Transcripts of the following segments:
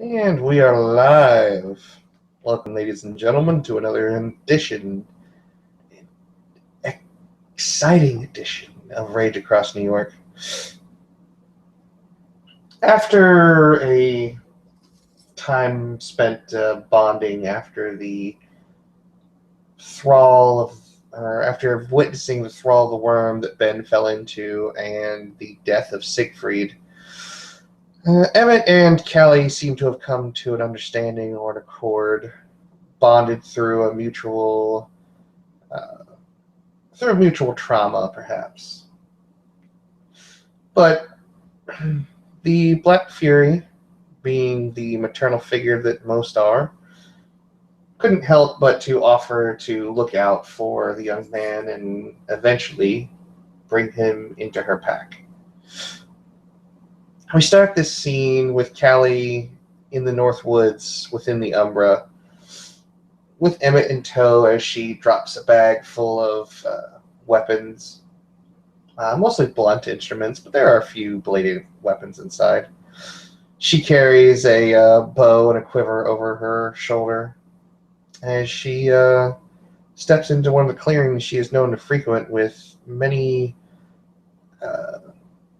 And we are live. Welcome, ladies and gentlemen, to another edition, exciting edition of Rage Across New York. After a time spent bonding after the thrall of, or after witnessing the thrall of the worm that Ben fell into and the death of Siegfried, Emmett and Kallie seem to have come to an understanding or an accord, bonded through a mutual trauma, perhaps. But the Black Fury, being the maternal figure that most are, couldn't help but to offer to look out for the young man and eventually bring him into her pack. We start this scene with Kallie in the North Woods within the Umbra, with Emmett in tow as she drops a bag full of weapons, mostly blunt instruments, but there are a few bladed weapons inside. She carries a bow and a quiver over her shoulder as she steps into one of the clearings she is known to frequent with many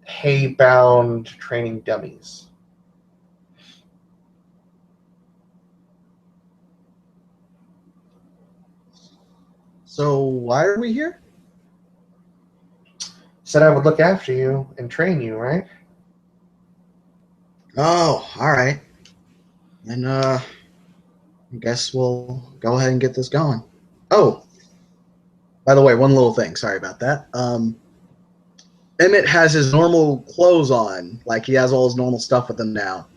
hay-bound training dummies. So why are we here? Said I would look after you and train you, right? Oh, all right. And I guess we'll go ahead and get this going. Oh, by the way, one little thing. Sorry about that. Emmett has his normal clothes on, like he has all his normal stuff with him now.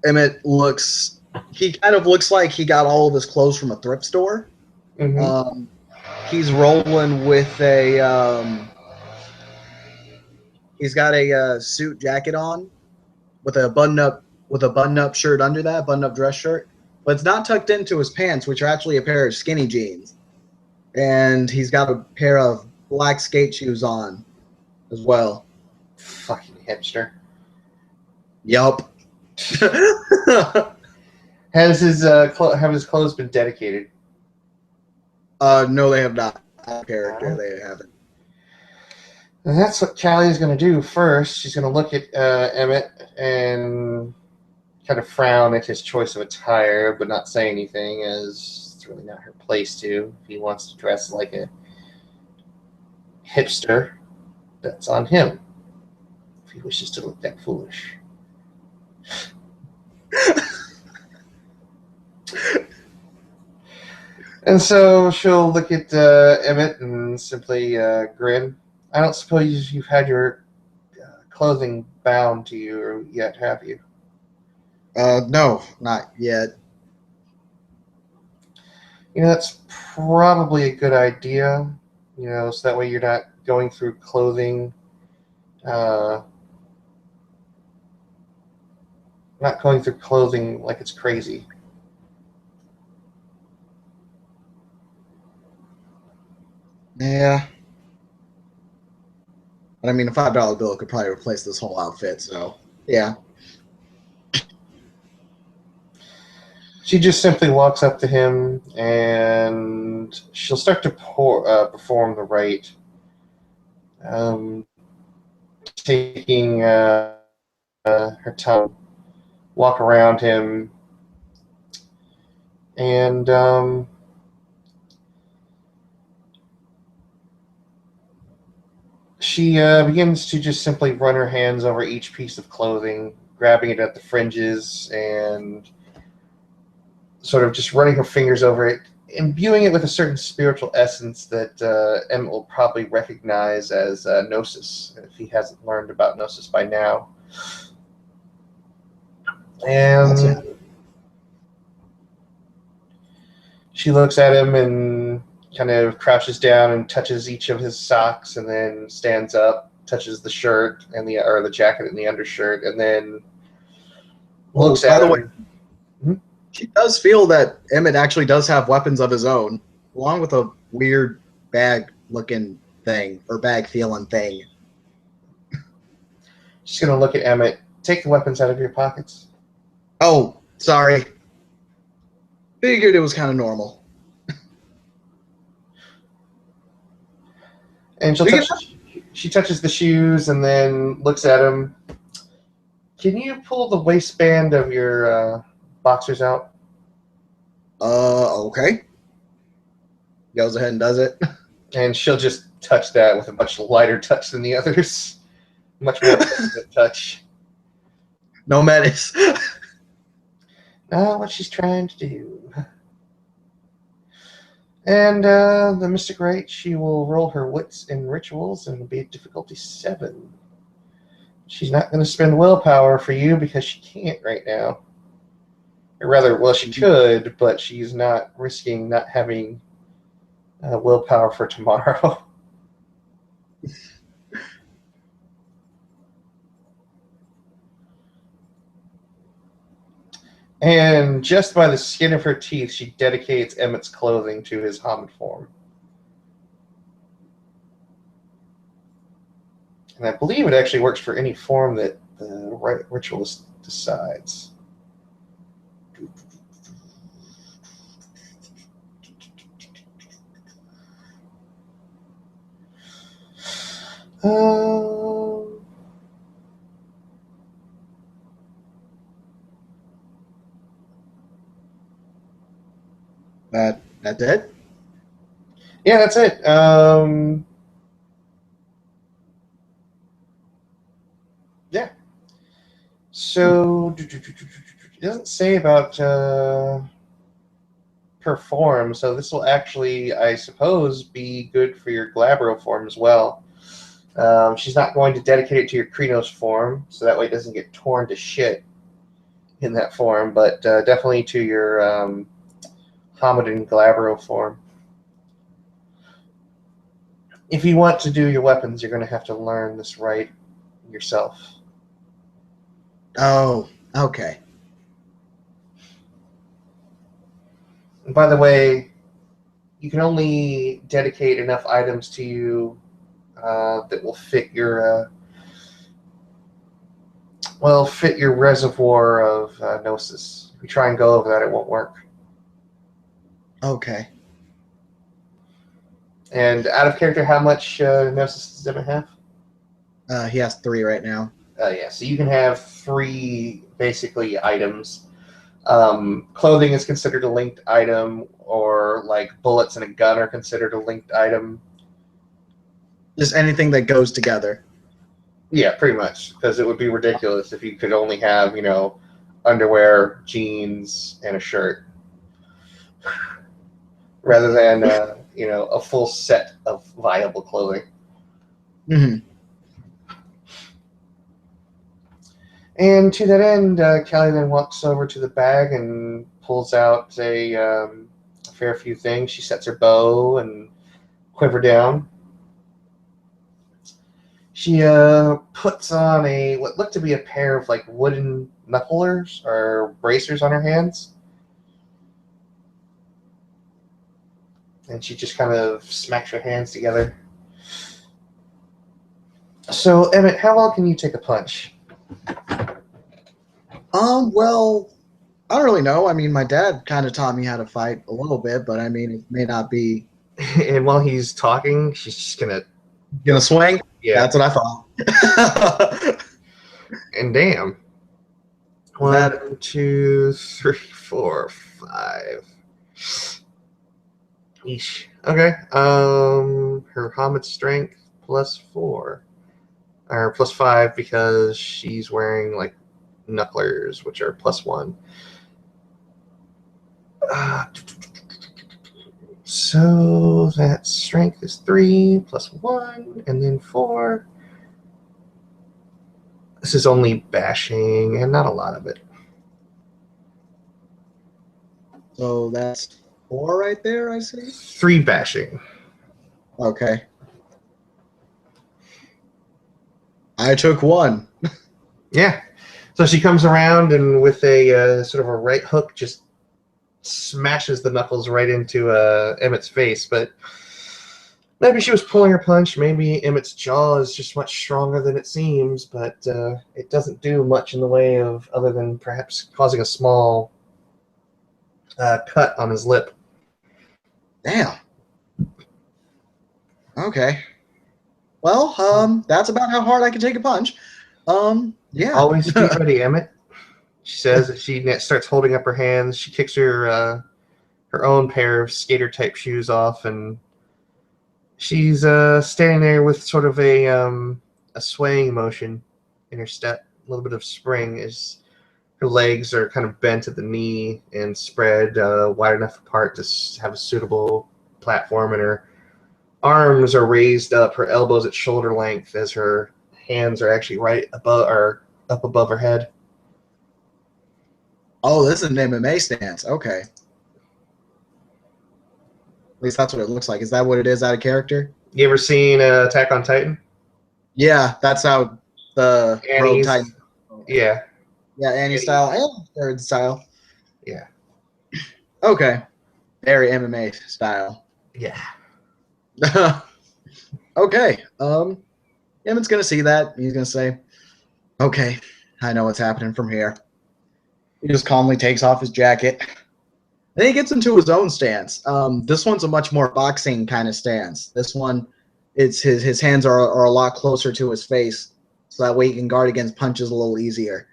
Emmett looks. He kind of looks like he got all of his clothes from a thrift store. Mm-hmm. He's rolling with a. He's got a suit jacket on with a button-up shirt under that, button-up dress shirt, but it's not tucked into his pants, which are actually a pair of skinny jeans. And he's got a pair of black skate shoes on as well. Fucking hipster. Yup. Have his clothes been dedicated? No, they have not. Character, they haven't. And that's what Kallie is going to do first. She's going to look at Emmett and kind of frown at his choice of attire, but not say anything, as it's really not her place to. If he wants to dress like a hipster, that's on him. If he wishes to look that foolish. And so she'll look at Emmett and simply grin. I don't suppose you've had your clothing bound to you yet, have you? No, not yet. That's probably a good idea. So that way you're not going through clothing, not going through clothing like it's crazy. Yeah. But I mean, a $5 bill could probably replace this whole outfit, so yeah. She just simply walks up to him and she'll start to perform the rite, taking her tongue, walk around him, and she begins to just simply run her hands over each piece of clothing, grabbing it at the fringes and sort of just running her fingers over it, imbuing it with a certain spiritual essence that Emmett will probably recognize as Gnosis, if he hasn't learned about Gnosis by now. And she looks at him and kind of crouches down and touches each of his socks, and then stands up, touches the shirt and the jacket and the undershirt, and then looks at him. By the way, she does feel that Emmett actually does have weapons of his own, along with a weird bag-looking thing, or bag-feeling thing. She's going to look at Emmett, take the weapons out of your pockets. Oh, sorry. Figured it was kind of normal. And she touches the shoes and then looks at him. Can you pull the waistband of your boxers out? Okay. Goes ahead and does it. And she'll just touch that with a much lighter touch than the others. Much more touch. No menace. Now what she's trying to do. And the Mystic Rite, she will roll her wits and rituals and it'll be a difficulty 7. She's not going to spend willpower for you because she can't right now. Or rather, well, she could, but she's not risking not having willpower for tomorrow. And just by the skin of her teeth, she dedicates Emmett's clothing to his Hamid form. And I believe it actually works for any form that the ritualist decides. That's it? Yeah, that's it. Yeah. So it doesn't say about perform, so this will actually, I suppose, be good for your Glabro form as well. She's not going to dedicate it to your Krenos form, so that way it doesn't get torn to shit in that form, but definitely to your Hamadin Glabro form. If you want to do your weapons, you're going to have to learn this rite yourself. Oh, okay. And by the way, you can only dedicate enough items to you that will fit your fit your reservoir of Gnosis. If you try and go over that, it won't work. Okay. And out of character, how much Gnosis does Emmett have? He has 3 right now. Yeah, so you can have 3 basically items. Clothing is considered a linked item, or like bullets and a gun are considered a linked item. Just anything that goes together. Yeah, pretty much, because it would be ridiculous if you could only have, underwear, jeans, and a shirt, rather than, a full set of viable clothing. Mm-hmm. And to that end, Kallie then walks over to the bag and pulls out a fair few things. She sets her bow and quiver down. She puts on what looked to be a pair of like wooden knucklers or bracers on her hands. And she just kind of smacks her hands together. So, Emmett, how well can you take a punch? Well, I don't really know. I mean, my dad kind of taught me how to fight a little bit, but I mean, it may not be. And while he's talking, she's just gonna swing? Yeah. That's what I thought. And damn. 1, 2, 3, 4, 5. Eesh. Okay. Her Hamid strength +4. Or +5 because she's wearing like knucklers, which are +1. So that strength is 3 +1, and then 4. This is only bashing, and not a lot of it. So that's 4 right there, I see. 3 bashing. Okay. I took 1. Yeah. So she comes around and with a sort of a right hook just smashes the knuckles right into Emmett's face. But Maybe she was pulling her punch. Maybe Emmett's jaw is just much stronger than it seems, but it doesn't do much in the way of other than perhaps causing a small cut on his lip. Damn. Okay. Well, that's about how hard I can take a punch. Yeah. Always be ready, Emmett. She says as she starts holding up her hands. She kicks her own pair of skater type shoes off, and she's standing there with sort of a swaying motion in her step, a little bit of spring as her legs are kind of bent at the knee and spread wide enough apart to have a suitable platform, and her arms are raised up, her elbows at shoulder length as her hands are actually right above or up above her head. Oh, this is an MMA stance. Okay. At least that's what it looks like. Is that what it is out of character? You ever seen Attack on Titan? Yeah, that's how the Rogue Annie's, Titan. yeah, Yeah, Annie style and third style. yeah, Okay. Very MMA style. yeah. Okay. Emmett's gonna see that. He's gonna say, okay, I know what's happening from here. He just calmly takes off his jacket. Then he gets into his own stance. This one's a much more boxing kind of stance. This one, it's his hands are a lot closer to his face, so that way he can guard against punches a little easier.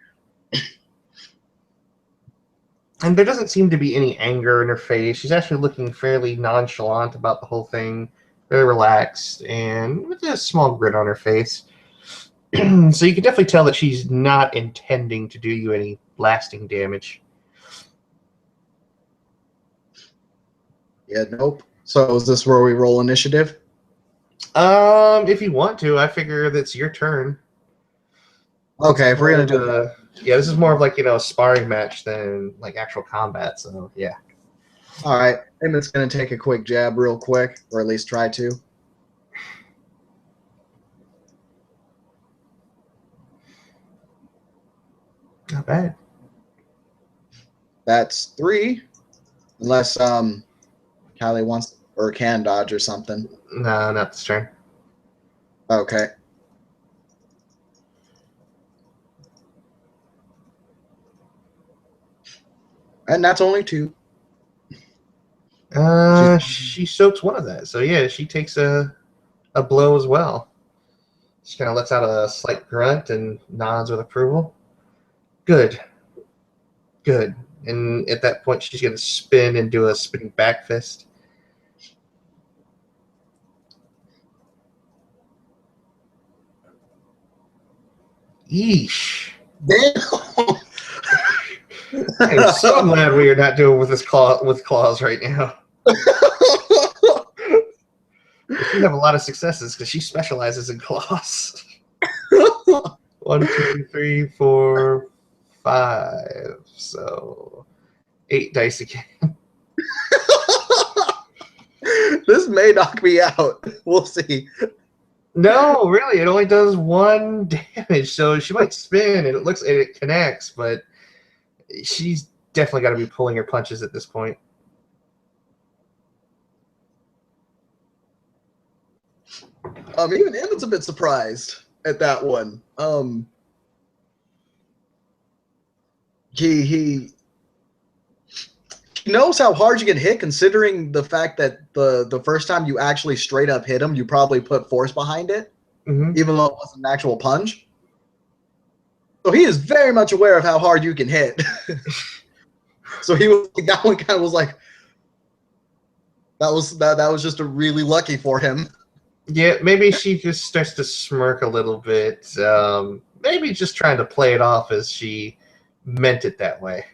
And there doesn't seem to be any anger in her face. She's actually looking fairly nonchalant about the whole thing, very relaxed, and with a small grin on her face. So you can definitely tell that she's not intending to do you any lasting damage. Yeah, nope. So is this where we roll initiative? If you want to, I figure that's your turn. Okay, if we're gonna do that. Yeah, this is more of like, a sparring match than like actual combat, so yeah. All right, Emmett's gonna take a quick jab real quick, or at least try to. Not bad. That's 3, unless Kallie wants or can dodge or something. No, not this turn. Okay. And that's only 2. She soaks one of that, so yeah, she takes a blow as well. She kind of lets out a slight grunt and nods with approval. Good. Good. And at that point, she's going to spin and do a spinning back fist. Yeesh. Damn. I'm so glad we are not doing with claws right now. She have a lot of successes because she specializes in claws. 1, 2, 3, 4, 5. So 8 dice again. This may knock me out. We'll see. No, really, it only does 1 damage. So she might spin and it connects, but she's definitely got to be pulling her punches at this point. Even Emmett's a bit surprised at that one. He knows how hard you can hit, considering the fact that the first time you actually straight up hit him, you probably put force behind it, even though it wasn't an actual punch. So he is very much aware of how hard you can hit. So that one kind of was like, that was just a really lucky for him. Yeah, maybe she just starts to smirk a little bit. Maybe just trying to play it off as she meant it that way.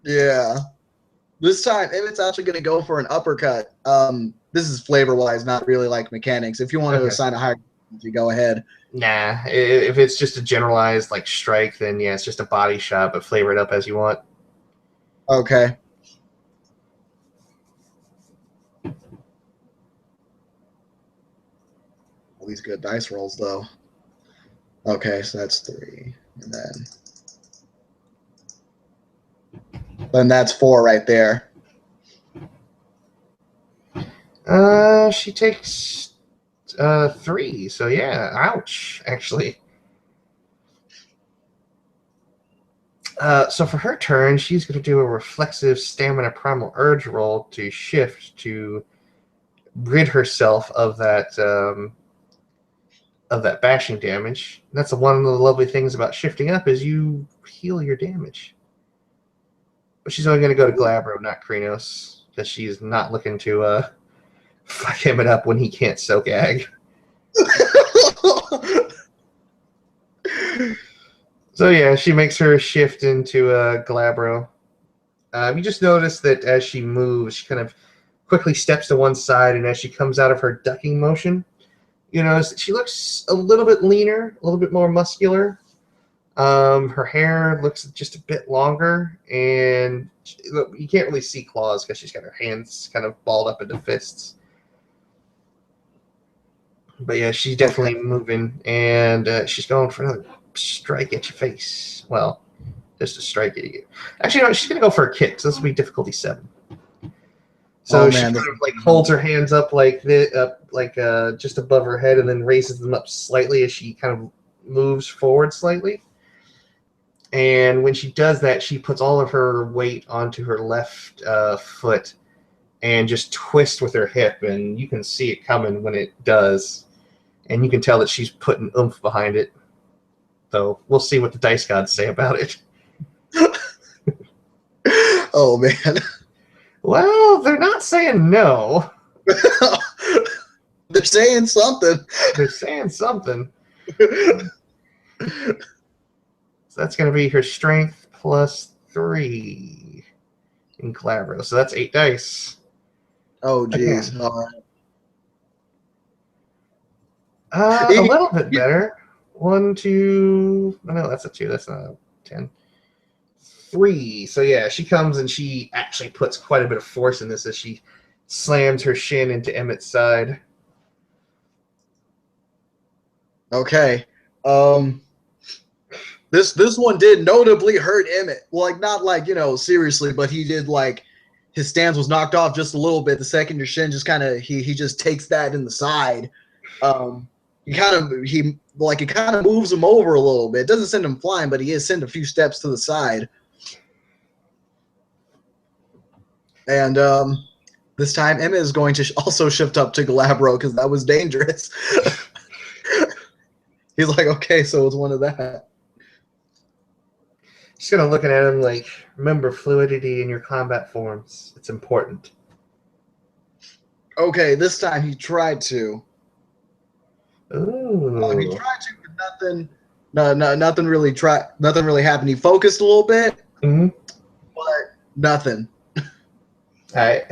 Yeah. This time, Emmett's actually going to go for an uppercut. This is flavor-wise, not really like mechanics. If you want to assign a higher, you go ahead. Nah, if it's just a generalized like strike, then yeah, it's just a body shot, but flavor it up as you want. Okay. All these good dice rolls, though. Okay, so that's 3, and then that's 4 right there. She takes 3. So yeah, ouch. Actually. So for her turn, she's going to do a reflexive stamina primal urge roll to shift to rid herself of that bashing damage. And that's one of the lovely things about shifting up is you heal your damage. But she's only going to go to Glabro, not Krenos, because she's not looking to fuck him it up when he can't soak ag. So yeah, she makes her shift into Glabro. You just notice that as she moves, she kind of quickly steps to one side, and as she comes out of her ducking motion, you notice that she looks a little bit leaner, a little bit more muscular. Her hair looks just a bit longer, and you can't really see claws because she's got her hands kind of balled up into fists. But yeah, she's definitely moving, and she's going for another strike at your face. Well, just a strike at you. Actually, no, she's going to go for a kick, so this will be difficulty 7. So she kind of like holds her hands up like this, just above her head, and then raises them up slightly as she kind of moves forward slightly. And when she does that, she puts all of her weight onto her left foot and just twists with her hip, and you can see it coming when it does. And you can tell that she's putting oomph behind it. So we'll see what the dice gods say about it. Oh, man. Well, they're not saying no. They're saying something. They're saying something. So that's going to be her strength plus 3 in Glabro. So that's 8 dice. Oh, jeez. All right. A little bit better. 1, 2. Oh, no, that's a 2. That's not a 10. 3. So yeah, she comes and she actually puts quite a bit of force in this as she slams her shin into Emmett's side. Okay. This one did notably hurt Emmett. Well, not seriously, but he did his stance was knocked off just a little bit. The second your shin just kind of he just takes that in the side. It kind of moves him over a little bit. It doesn't send him flying, but he is sent a few steps to the side. And this time Emmett is going to also shift up to Glabro because that was dangerous. He's like, okay, so it's one of that. She's kind of looking at him like, remember fluidity in your combat forms. It's important. Okay, this time he tried to. Ooh. He tried to, but nothing. Nothing really happened. He focused a little bit, but nothing. All right.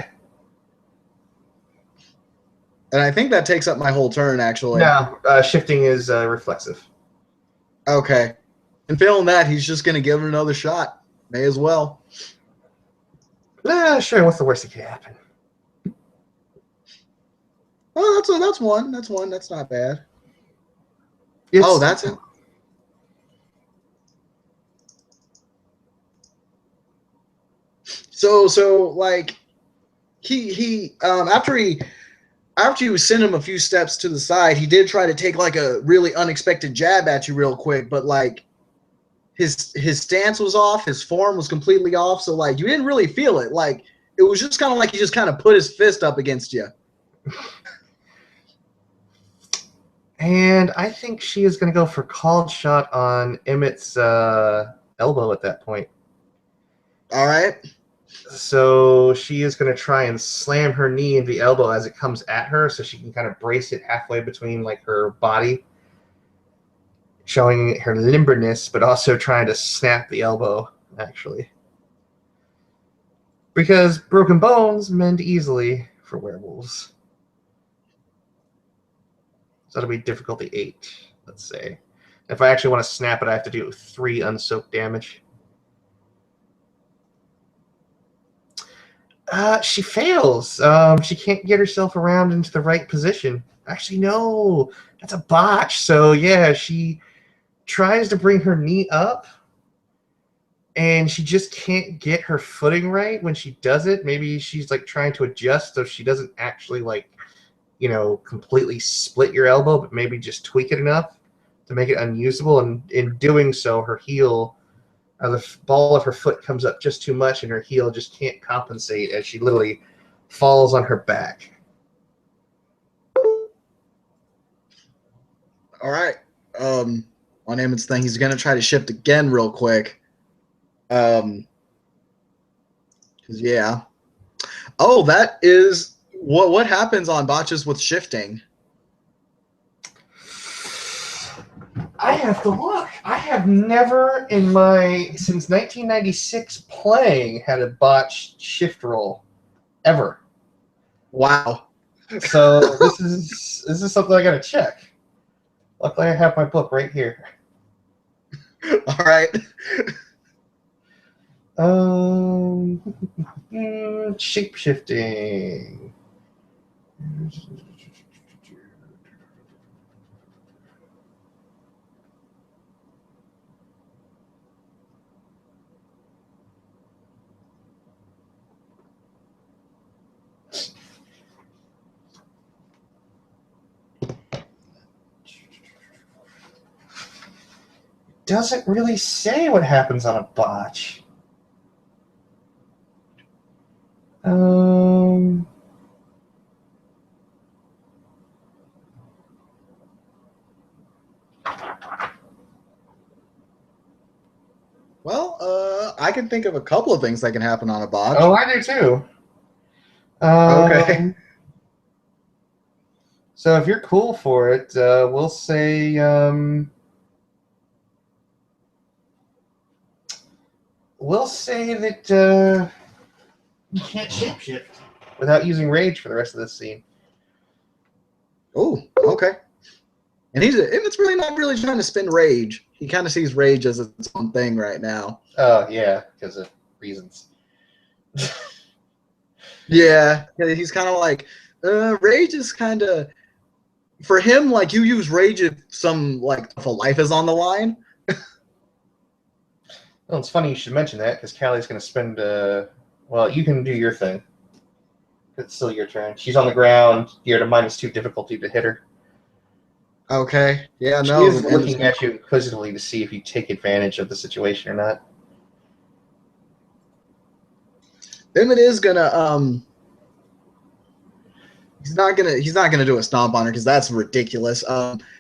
And I think that takes up my whole turn, actually. No, shifting is reflexive. Okay. And failing that, he's just going to give it another shot. May as well. Sure, what's the worst that could happen? Oh, that's one. That's one. That's not bad. That's it. So he after you send him a few steps to the side, he did try to take a really unexpected jab at you real quick, but his stance was off, his form was completely off, so you didn't really feel it. It was just kind of he just kind of put his fist up against you. And I think she is going to go for called shot on Emmett's elbow at that point. All right. So she is going to try and slam her knee into the elbow as it comes at her so she can kind of brace it halfway between her body, showing her limberness, but also trying to snap the elbow, actually. Because broken bones mend easily for werewolves. So that'll be difficulty 8, let's say. If I actually want to snap it, I have to do 3 unsoaked damage. She fails. She can't get herself around into the right position. Actually, no. That's a botch. So, yeah, she tries to bring her knee up, and she just can't get her footing right when she does it. Maybe she's like trying to adjust so she doesn't actually like, completely split your elbow, but maybe just tweak it enough to make it unusable. And in doing so, her heel, the ball of her foot comes up just too much, and her heel just can't compensate as she literally falls on her back. All right. On Eamon's thing, he's gonna try to shift again real quick. 'Cause yeah. Oh, that is what happens on botches with shifting. I have to look. I have never since 1996 playing had a botched shift roll ever. Wow. So this is something I gotta check. Luckily, I have my book right here. All right. Shape shifting. Doesn't really say what happens on a botch. Well, I can think of a couple of things that can happen on a botch. Oh, I do too. Okay. So if you're cool for it, we'll say that you can't shapeshift without using rage for the rest of this scene. Oh, okay. And it's really not really trying to spin rage. He kind of sees rage as its own thing right now. Oh yeah, because of reasons. Yeah, he's kind of like, rage is kind of for him. Like you use rage if if a life is on the line. Well, it's funny you should mention that because Callie's going to spend. Well, you can do your thing. It's still your turn. She's on the ground. You're at a -2 difficulty to hit her. Okay. Yeah. She No. is looking at you inquisitively to see if you take advantage of the situation or not. Emmett is gonna he's not gonna do a stomp on her because that's ridiculous.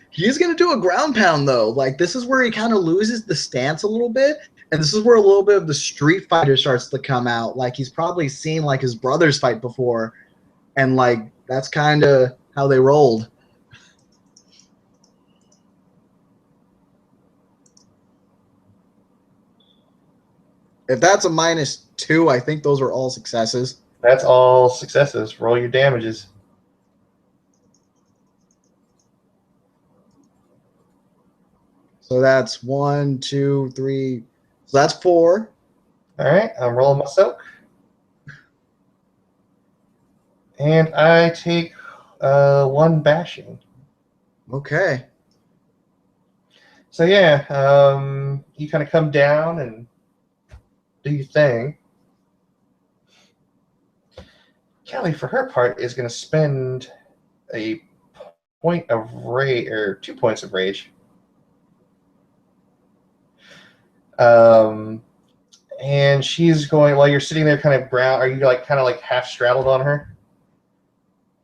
He's gonna do a ground pound though. Like this is where he kind of loses the stance a little bit, and this is where a little bit of the Street Fighter starts to come out. Like he's probably seen like his brothers fight before, and like that's kind of how they rolled. If that's a -2, I think those are all successes. That's all successes. Roll your damages. So that's 1, 2, 3. So that's 4. All right, I'm rolling my soak. And I take 1 bashing. Okay. So yeah, you kind of come down and do your thing. Callie, for her part, is going to spend a point of rage, or 2 points of rage. And she's going, while you're sitting there kind of ground, are you like kind of like half straddled on her?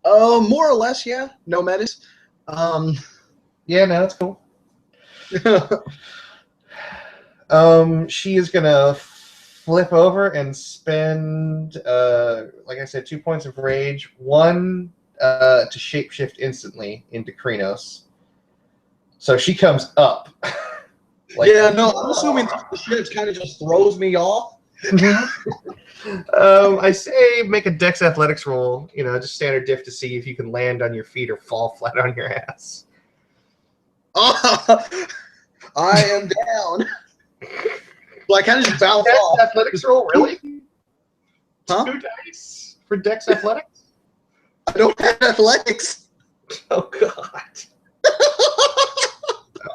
More or less, yeah. No menace. Yeah, no, that's cool. She is gonna flip over and spend, like I said, 2 points of rage. 1 to shapeshift instantly into Krynos. So she comes up. Like, yeah, no, I'm assuming the shift kind of just throws me off. I say make a Dex Athletics roll, just standard diff to see if you can land on your feet or fall flat on your ass. I am down. Well, I kind of just bounce Dex off. Athletics roll, really? Huh? 2 dice for Dex Athletics? I don't have athletics. Oh, God.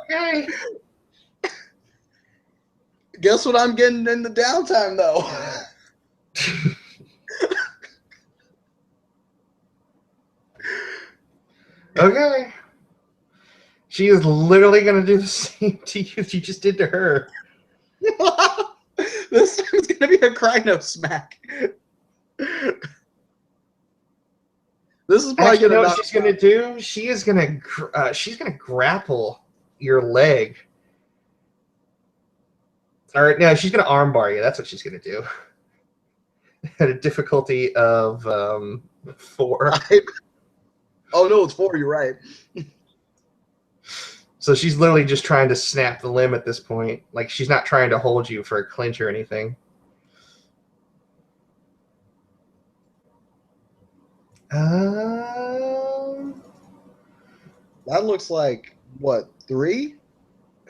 Okay. Guess what I'm getting in the downtime, though? Okay. She is literally going to do the same to you as you just did to her. This time it's going to be a Kryno smack. This is probably Actually, going to know what she's going to do? She's going to grapple your leg. Or no, she's going to armbar you. That's what she's going to do. At a difficulty of 4. Oh no, it's 4. You're right. So she's literally just trying to snap the limb at this point. Like, she's not trying to hold you for a clinch or anything. That looks like, what, 3?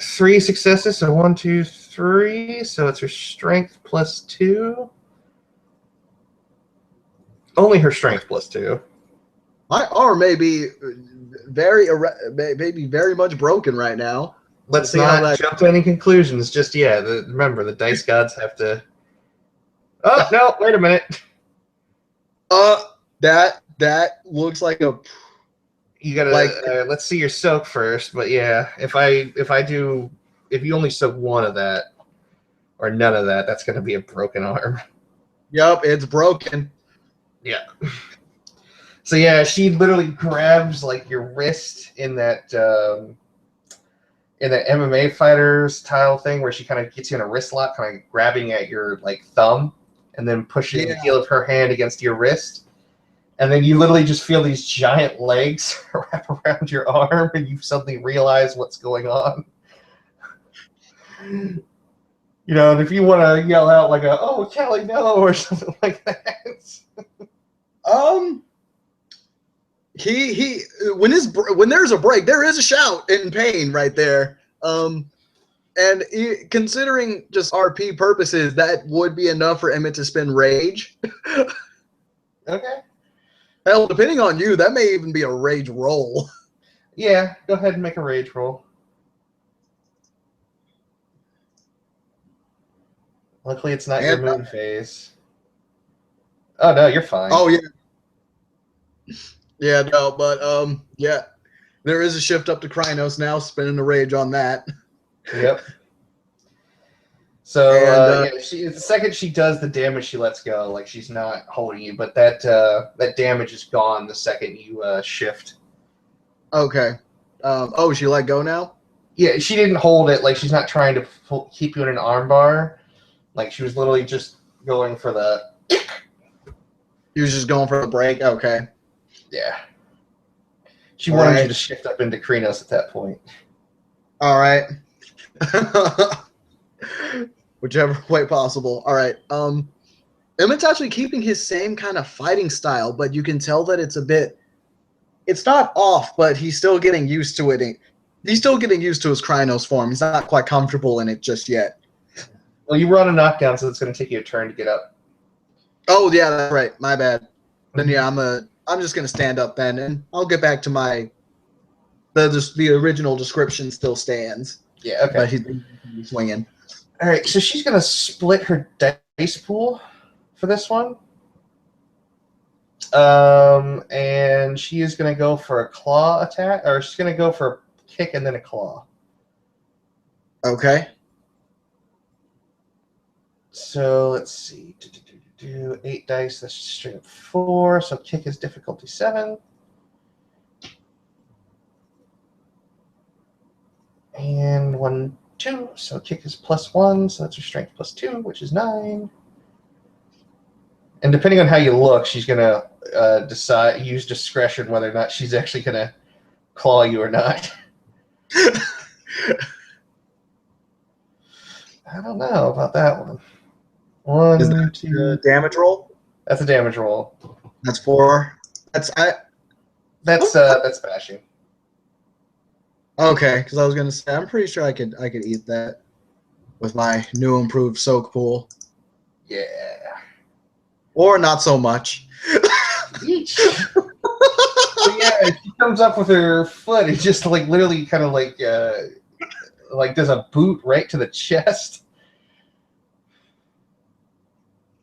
3 successes, so 1, 2, 3. So it's her strength plus 2. Only her strength plus 2. My arm may be very much broken right now. Let's not jump to any conclusions just yet. Remember, the dice gods have to. Oh no! Wait a minute. That looks like a. You gotta let's see your soak first. But yeah, if you only soak 1 of that or none of that, that's gonna be a broken arm. Yep, it's broken. Yeah. So yeah, she literally grabs like your wrist in that MMA fighter style thing where she kind of gets you in a wrist lock, kind of grabbing at your like thumb, and then pushing the heel of her hand against your wrist. And then you literally just feel these giant legs wrap around your arm, and you suddenly realize what's going on. You know, and if you want to yell out like "Oh, Kallie, no," or something like that. When there's a break, there is a shout in pain right there. And considering just RP purposes, that would be enough for Emmett to spend rage. Okay. Hell, depending on you, that may even be a rage roll. Yeah, go ahead and make a rage roll. Luckily, it's not your moon phase. Oh no, you're fine. Oh yeah. Yeah, no, but yeah, there is a shift up to Krynos now, spinning the rage on that. Yep. So yeah, the second she does the damage, she lets go. Like she's not holding you, but that damage is gone the second you shift. Okay. Oh, she let go now? Yeah, she didn't hold it. Like she's not trying to keep you in an armbar. Like she was literally just going for the. He was just going for the break. Okay. Yeah. She wanted you to shift up into Krynos at that point. All right. Whichever way possible. All right. Emmett's actually keeping his same kind of fighting style, but you can tell that it's not off, but he's still getting used to it. He's still getting used to his Krynos form. He's not quite comfortable in it just yet. Well, you were on a knockdown, so it's going to take you a turn to get up. Oh yeah, that's right. My bad. Then yeah, I'm just gonna stand up then, and I'll get back to the original description still stands. Yeah, okay. But he's swinging. All right, so she's gonna split her dice pool for this one, and she is gonna go for a claw attack, or she's gonna go for a kick and then a claw. Okay. So let's see. 8 dice, that's straight up 4. So kick is difficulty 7. And 1, 2. So kick is +1. So that's her strength +2, which is 9. And depending on how you look, she's gonna use discretion whether or not she's actually gonna claw you or not. I don't know about that one. 1, 2. Damage roll? That's a damage roll. That's 4. That's bashing. Okay, because I was gonna say I'm pretty sure I could eat that with my new improved soak pool. Yeah. Or not so much. So yeah, she comes up with her foot. It just like literally kind of like does a boot right to the chest.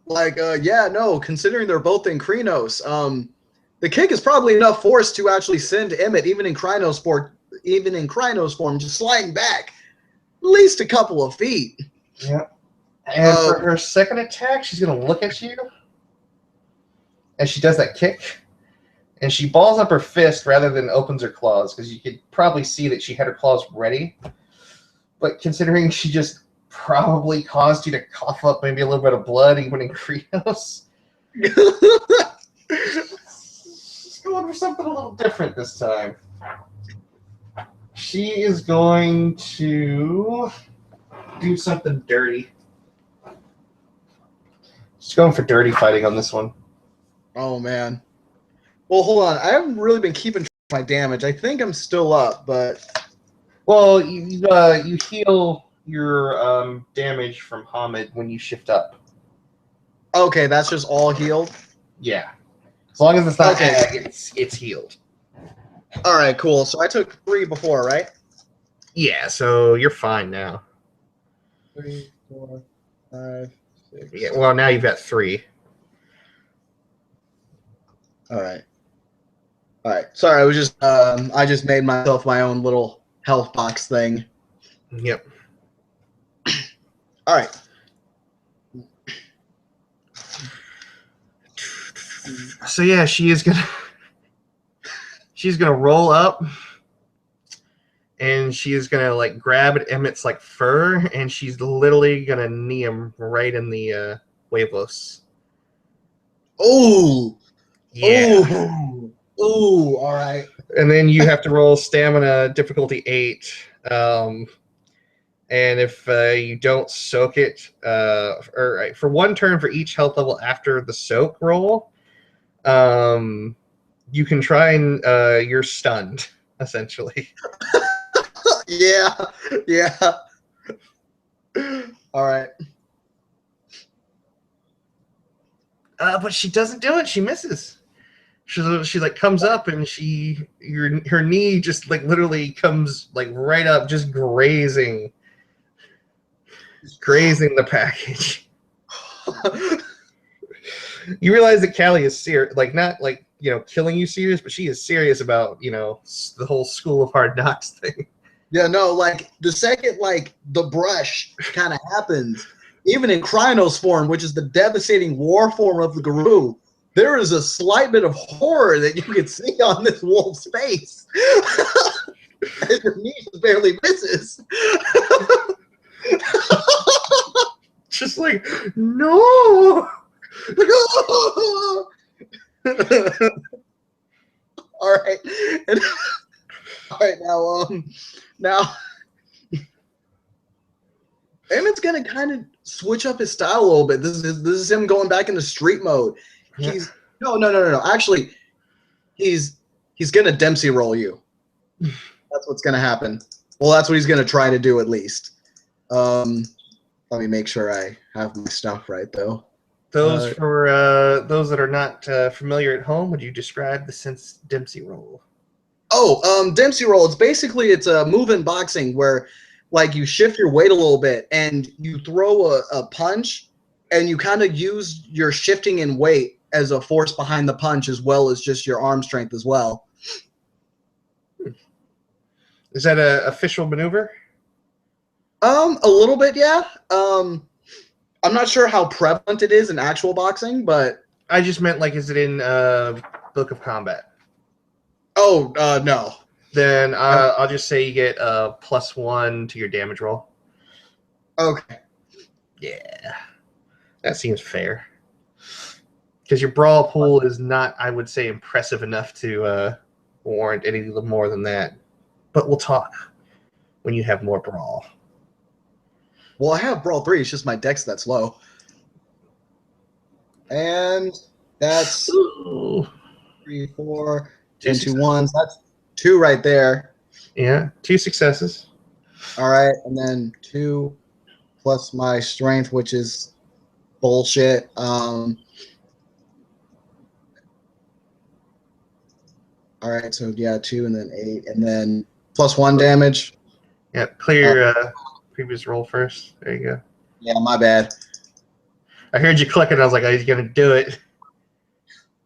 Like, yeah, no, considering they're both in Krynos, the kick is probably enough force to actually send Emmett, even in Krynos form, just sliding back at least a couple of feet. Yeah. And for her second attack, she's going to look at you as she does that kick. And she balls up her fist rather than opens her claws, because you could probably see that she had her claws ready. But considering she just probably caused you to cough up maybe a little bit of blood even in Kreos, she's going for something a little different this time. She is going to do something dirty. She's going for dirty fighting on this one. Oh, man. Well, hold on. I haven't really been keeping track of my damage. I think I'm still up, but... Well, you heal your damage from Hamid when you shift up. Okay, that's just all healed? Yeah. As long as it's not ag, it's healed. All right, cool. So I took 3 before, right? Yeah, so you're fine now. 3, 4, 5, 6. Yeah, well, now you've got 3. All right. All right. Sorry, I just made myself my own little health box thing. Yep. All right. So yeah, she's gonna roll up, and she is gonna like grab at Emmett's like fur, and she's literally gonna knee him right in the huevos. Oh. Yeah. Ooh, all right. And then you have to roll stamina difficulty 8. And if you don't soak it, or for 1 turn for each health level after the soak roll, you can try and you're stunned, essentially. Yeah. All right. But she doesn't do it. She misses. She like comes up and her knee just like literally comes like right up, just grazing the package. You realize that Kallie is serious, like not like killing you serious, but she is serious about the whole School of Hard Knocks thing. Yeah, no, like the second like the brush kind of happens, even in Krynos form, which is the devastating war form of the Guru, there is a slight bit of horror that you can see on this wolf's face. And her knee just barely misses. Just like, no. All right. All right, now Emmett's gonna kind of switch up his style a little bit. This is him going back into street mode. He's no. Actually, he's gonna Dempsey roll you. That's what's gonna happen. Well, that's what he's gonna try to do at least. Let me make sure I have my stuff right though. Those for those that are not familiar at home, would you describe the sense Dempsey roll? Oh, Dempsey roll. It's a move in boxing where like you shift your weight a little bit and you throw a punch and you kind of use your shifting in weight as a force behind the punch as well as just your arm strength as well. Is that an official maneuver? A little bit, yeah. I'm not sure how prevalent it is in actual boxing, but I just meant like, is it in Book of Combat? Oh, no. Then I'll just say you get a +1 to your damage roll. Okay. Yeah, that seems fair. Because your brawl pool is not, I would say, impressive enough to warrant any more than that. But we'll talk when you have more brawl. Well, I have brawl 3. It's just my dex that's low. And that's 3, 4, 2 1s. That's 2 right there. Yeah, 2 successes. All right, and then 2 plus my strength, which is bullshit. All right, so yeah, 2 and then 8, and then +1 damage. Yeah, clear previous roll first. There you go. Yeah, my bad. I heard you clicking. I was like, "Oh, he's gonna do it."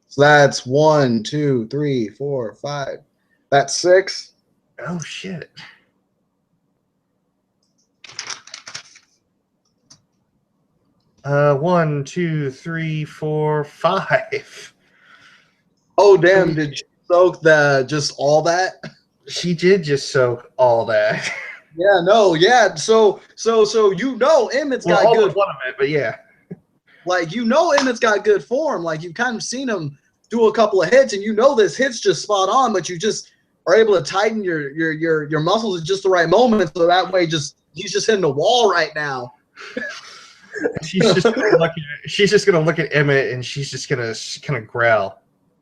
So that's 1, 2, 3, 4, 5. That's 6. Oh shit! 1, 2, 3, 4, 5. Oh damn! Did you soak just all that? She did just soak all that. Yeah, no, yeah. So Emmett's Well, got all good. but one of it, but yeah. Like Emmett's got good form. Like you've kind of seen him do a couple of hits, and this hit's just spot on. But you just are able to tighten your muscles at just the right moment, so that way he's just hitting the wall right now. She's just gonna look at Emmett, and she's just gonna kind of growl,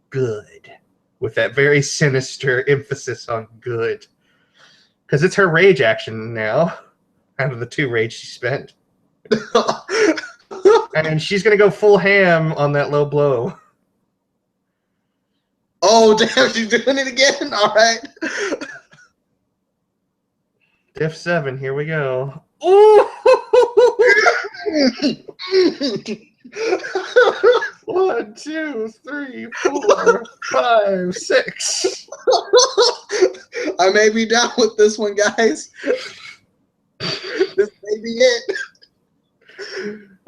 "Good," with that very sinister emphasis on "good," because it's her rage action now. Out of the 2 rage she spent, and she's gonna go full ham on that low blow. Oh damn! She's doing it again. All right. Diff 7. Here we go. Ooh! 1, 2, 3, 4, 5, 6. I may be down with this one, guys. This may be it.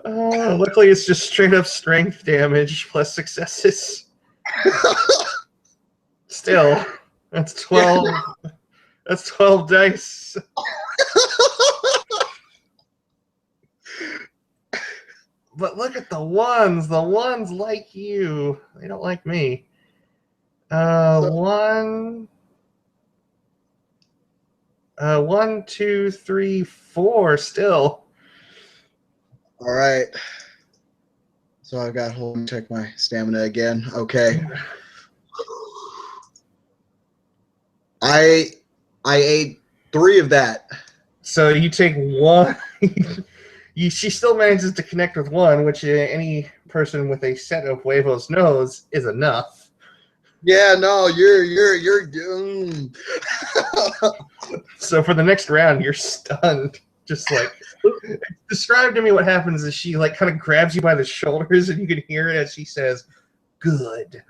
Luckily, it's just straight up strength damage plus successes. Still, that's 12. Yeah. That's 12 dice. But look at the ones. The ones like you. They don't like me. 1, 2, 3, 4 still. All right. So I've got hold and check my stamina again. Okay. I ate 3 of that. So you take 1. She still manages to connect with 1, which any person with a set of huevos knows is enough. Yeah, no, you're. So for the next round, you're stunned. Just like, describe to me what happens is she like kind of grabs you by the shoulders, and you can hear it as she says, "Good."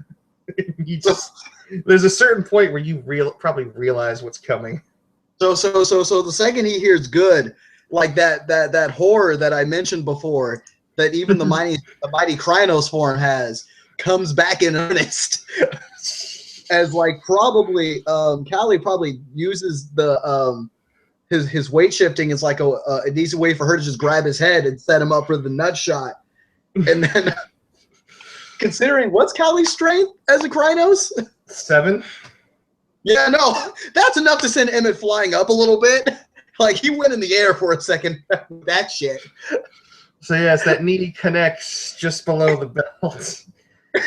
There's a certain point where you probably realize what's coming. So the second he hears "good," like that horror that I mentioned before, that even the mighty Krynos form has, comes back in earnest. As like probably Kallie probably uses the his weight shifting as like a decent way for her to just grab his head and set him up for the nut shot. And then considering what's Kallie's strength as a Krynos? 7. Yeah, no, that's enough to send Emmett flying up a little bit. Like he went in the air for a second. That shit. So yes, that knee connects just below the belt.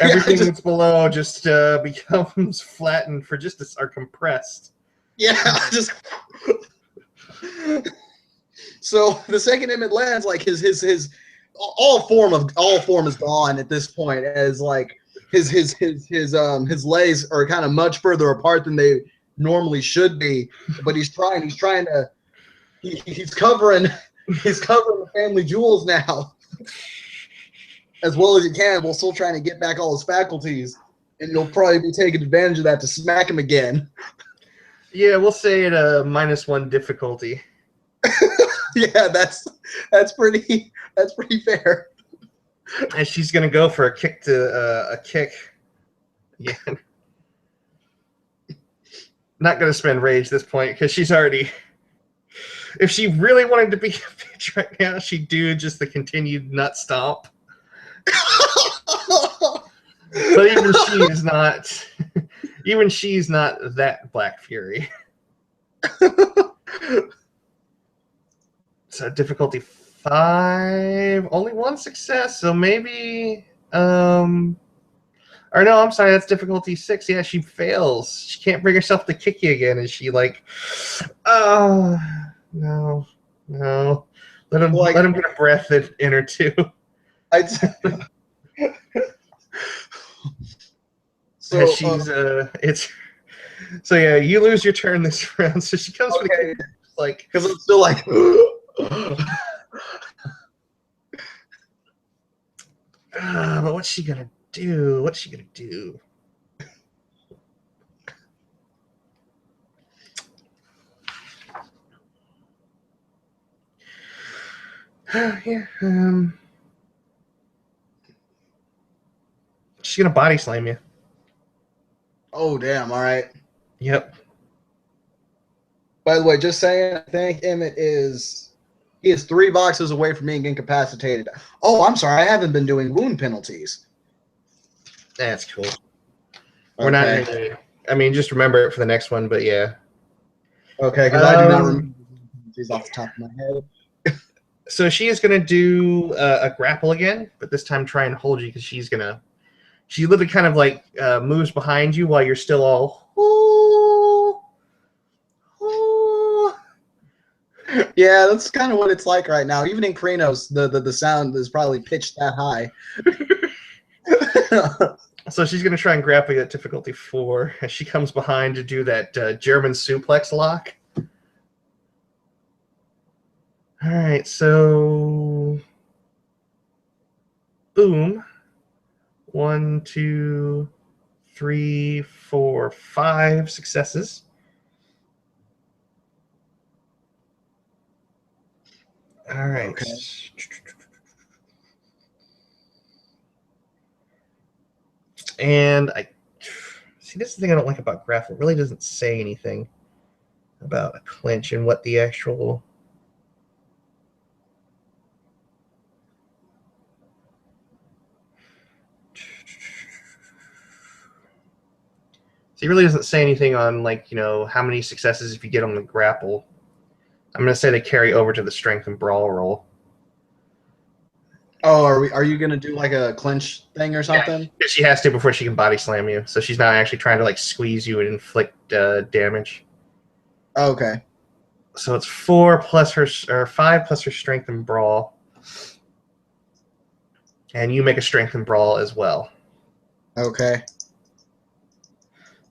Everything that's below just becomes flattened for or compressed. Yeah, just. So the second Emmett lands, like his all form is gone at this point, as like his legs are kind of much further apart than they normally should be. But he's covering the family jewels now as well as he can, while still trying to get back all his faculties. And you'll probably be taking advantage of that to smack him again. Yeah, we'll say at a -1 difficulty. Yeah, that's pretty fair. And she's gonna go for a kick Yeah. Not gonna spend rage this point because she's already. If she really wanted to be a bitch right now, she'd do just the continued nut stomp. But even she's not that Black Fury. So difficulty 5, only 1 success, so maybe or no, I'm sorry, that's difficulty 6. Yeah, she fails. She can't bring herself to kick you again, and she like, oh no. Let him get a breath in or two. So she's so yeah, you lose your turn this round. So she comes for the kick, like, because I'm still like what's she gonna do? What's she gonna do? Yeah. She's gonna body slam you. Oh, damn. All right. Yep. By the way, just saying, I think Emmett he is 3 boxes away from being incapacitated. Oh, I'm sorry. I haven't been doing wound penalties. That's cool. We're not Okay. gonna. I mean, just remember it for the next one. But yeah. Okay, because I do not remember these off the top of my head. So she is gonna do a grapple again, but this time try and hold you because she's gonna. She literally kind of like moves behind you while you're still all. Ooh, ooh. Yeah, that's kind of what it's like right now. Even in Kranos, the sound is probably pitched that high. So she's going to try and grapple you at difficulty 4 as she comes behind to do that German suplex lock. All right, so boom. 1, 2, 3, 4, 5 successes. All right. Okay. And I see, this is the thing I don't like about grapple. It really doesn't say anything about a clinch and what the actual. So he really doesn't say anything on, like, how many successes if you get on the grapple. I'm going to say they carry over to the strength and brawl roll. Oh, are you gonna do like a clinch thing or something? Yeah, she has to before she can body slam you. So she's not actually trying to like squeeze you and inflict damage. Okay. So it's 4 plus her, or 5 plus her strength and brawl, and you make a strength and brawl as well. Okay.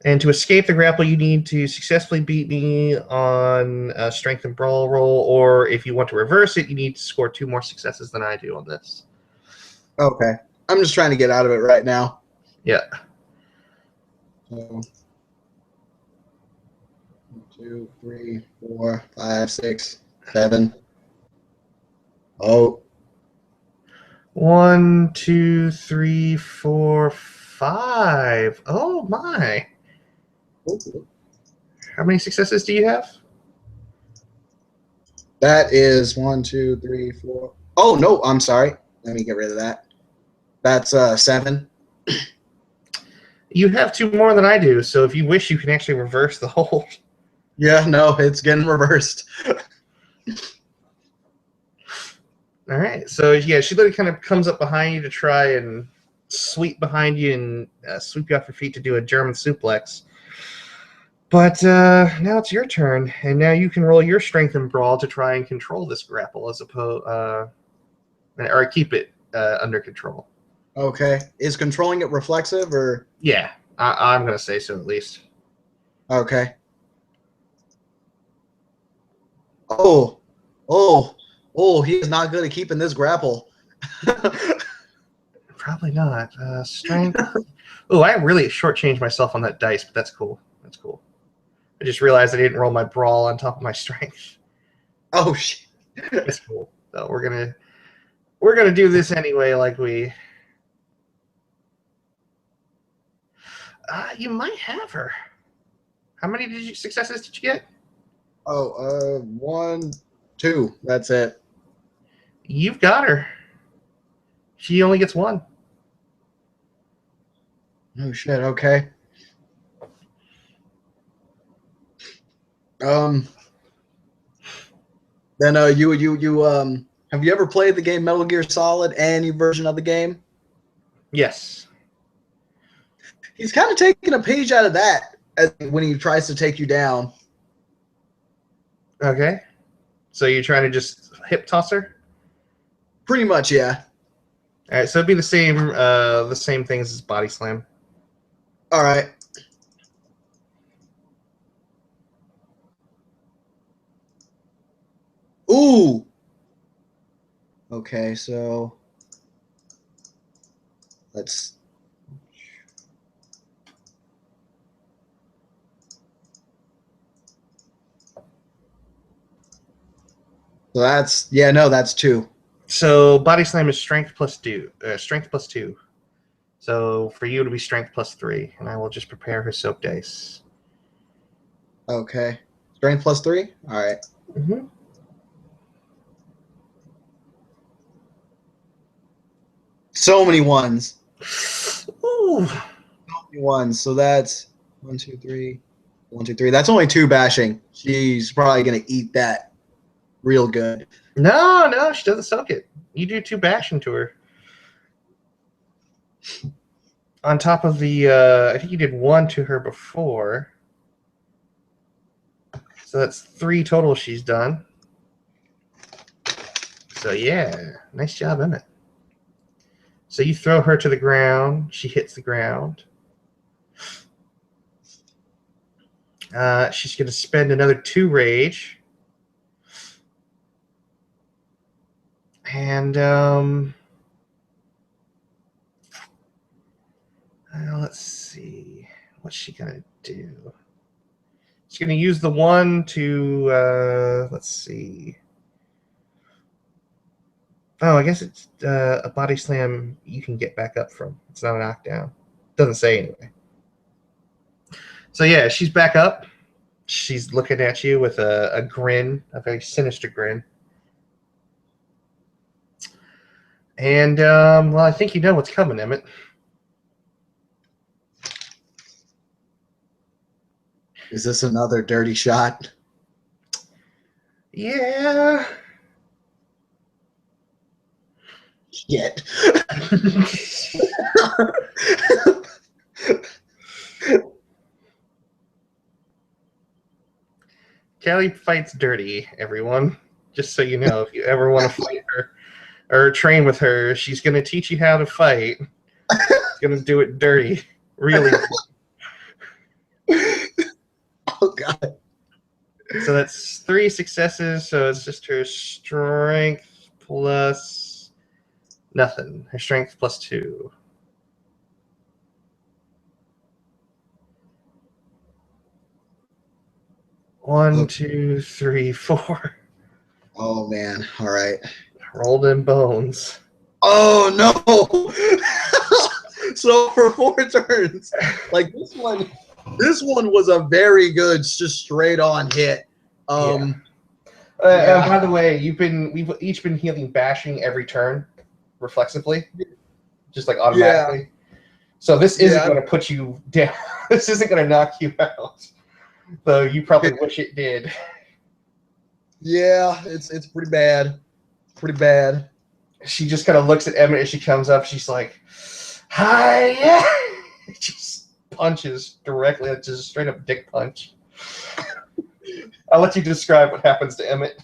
And to escape the grapple, you need to successfully beat me on a strength and brawl roll, or if you want to reverse it, you need to score 2 more successes than I do on this. Okay. I'm just trying to get out of it right now. Yeah. So 1, 2, 3, 4, 5, 6, 7. Oh. 1, 2, 3, 4, 5. Oh my. How many successes do you have? That is 1, 2, 3, 4. Oh no, I'm sorry. Let me get rid of that. That's 7. You have 2 more than I do, so if you wish, you can actually reverse the hold. Yeah, no, it's getting reversed. All right, so yeah, she literally kind of comes up behind you to try and sweep behind you and sweep you off your feet to do a German suplex. But now it's your turn, and now you can roll your strength and brawl to try and control this grapple, as opposed, or keep it under control. Okay. Is controlling it reflexive or? Yeah, I'm gonna say so at least. Okay. Oh, he is not good at keeping this grapple. Probably not. Strength. Oh, I really shortchanged myself on that dice, but that's cool. That's cool. I just realized I didn't roll my brawl on top of my strength. Oh shit. That's cool. So we're gonna do this anyway. Like we. You might have her. How many successes did you get? Oh, 1, 2. That's it. You've got her. She only gets 1. Oh shit. Okay. Um. Then you have you ever played the game Metal Gear Solid? Any version of the game? Yes. He's kind of taking a page out of that when he tries to take you down. Okay. So you're trying to just hip toss her? Pretty much, yeah. All right. So it'd be the same things as body slam. All right. Ooh. Okay, so Let's. So that's no, that's 2. So body slam is strength plus 2. Strength plus 2. So for you, it'll be strength plus 3, and I will just prepare her soap dice. Okay. Strength plus 3? All right. Mm-hmm. So many ones. Ooh. So many ones. So that's 1, 2, 3. 1, 2, 3. That's only 2 bashing. She's probably going to eat that real good. No, she doesn't soak it. You do 2 bashing to her. On top of the, I think you did 1 to her before. So that's 3 total she's done. So yeah, nice job, Emmett. So you throw her to the ground. She hits the ground. She's going to spend another 2 rage. And let's see. What's she going to do? She's going to use the 1 to, let's see. Oh, I guess it's a body slam you can get back up from. It's not a knockdown. Doesn't say anyway. So yeah, she's back up. She's looking at you with a grin, a very sinister grin. And, well, I think you know what's coming, Emmett. Is this another dirty shot? Yeah. Shit. Kallie fights dirty, everyone. Just so you know, if you ever want to fight her or train with her, she's going to teach you how to fight. She's going to do it dirty. Really. Oh, God. So that's 3 successes, so it's just her strength plus nothing. Her strength plus 2. One, 2, 3, 4. Oh, man. All right. Rolled in bones. Oh, no. So for 4 turns, like this one was a very good, just straight on hit. Yeah. By the way, we've each been healing bashing every turn, reflexively, just like automatically. Yeah. So this isn't going to put you down. This isn't going to knock you out. Though you probably wish it did. Yeah, it's pretty bad. Pretty bad. She just kind of looks at Emmett as she comes up. She's like, "Hi!" Yeah. She punches directly. It's just a straight up dick punch. I'll let you describe what happens to Emmett.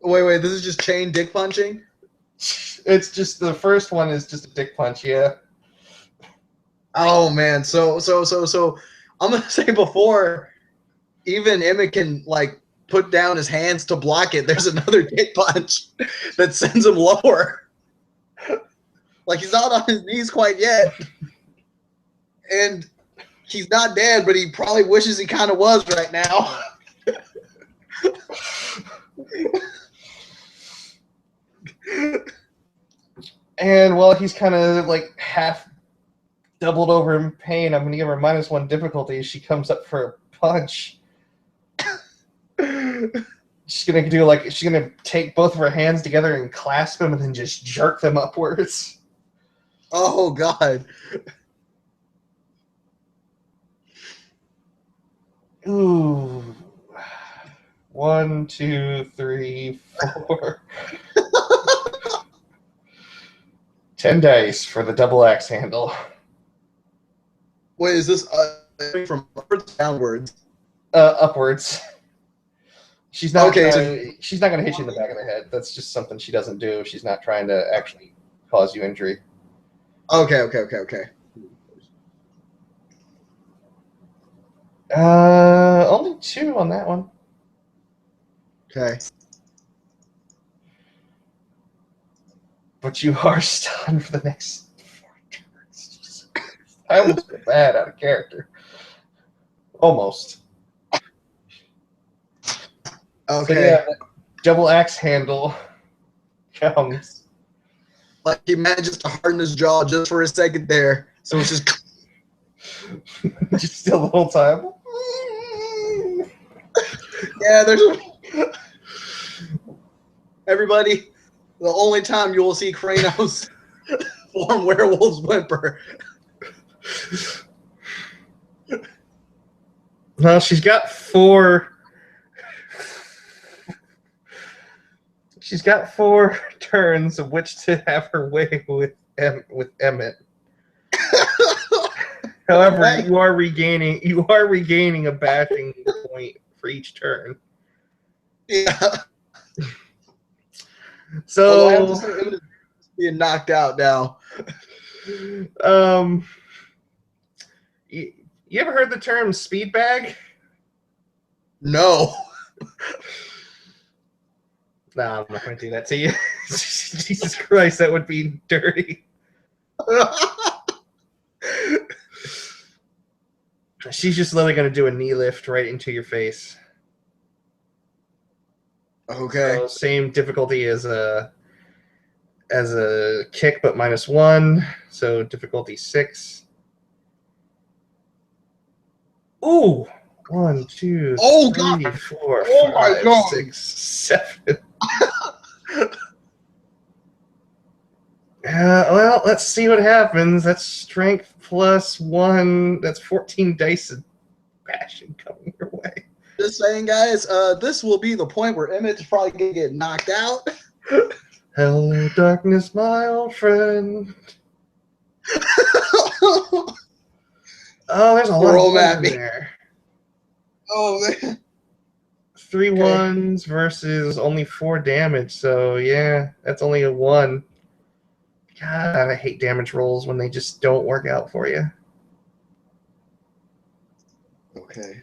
Wait. This is just chain dick punching? It's just the first one is just a dick punch. Yeah. Oh man. So I'm gonna say before even Emmett can like put down his hands to block it, there's another dick punch that sends him lower. Like he's not on his knees quite yet. And he's not dead, but he probably wishes he kind of was right now. And while he's kind of like half doubled over in pain, I'm going to give her -1 difficulty as she comes up for a punch. She's going to take both of her hands together and clasp them and then just jerk them upwards. Oh, God. Ooh. 1, 2, 3, 4. 10 dice for the double axe handle. Wait, is this from upwards to downwards? Upwards. She's not okay. She's not gonna hit you in the back of the head. That's just something she doesn't do. She's not trying to actually cause you injury. Okay. Only 2 on that one. Okay. But you are stunned for the next 4 I almost feel bad out of character. Almost. Okay. So yeah, double axe handle comes. Like he manages to harden his jaw just for a second there. So it's just Just still the whole time. yeah, there's everybody. The only time you will see Kranos form werewolf's whimper. Well, she's got 4. She's got 4 turns of which to have her way with Emmett. However, Okay. you are regaining a bashing point for each turn. Yeah. So Although I have to say, Emmett is being knocked out now. You ever heard the term speed bag? No. No, I'm not going to do that to you. Jesus Christ, that would be dirty. She's just literally going to do a knee lift right into your face. Okay. So same difficulty as a kick, but -1. So difficulty 6. Ooh. 1, 2, Oh, 3, God. 4, Oh, my 5, God. 6, 7. Well, let's see what happens. That's strength +1. That's 14 dice of bashing coming your way. Just saying, guys, this will be the point where Emmett's probably going to get knocked out. Hello, darkness, my old friend. Oh, there's a lot of ones in there. Oh, man. 3 ones versus only 4 damage. So, yeah, that's only a 1. God, I hate damage rolls when they just don't work out for you. Okay.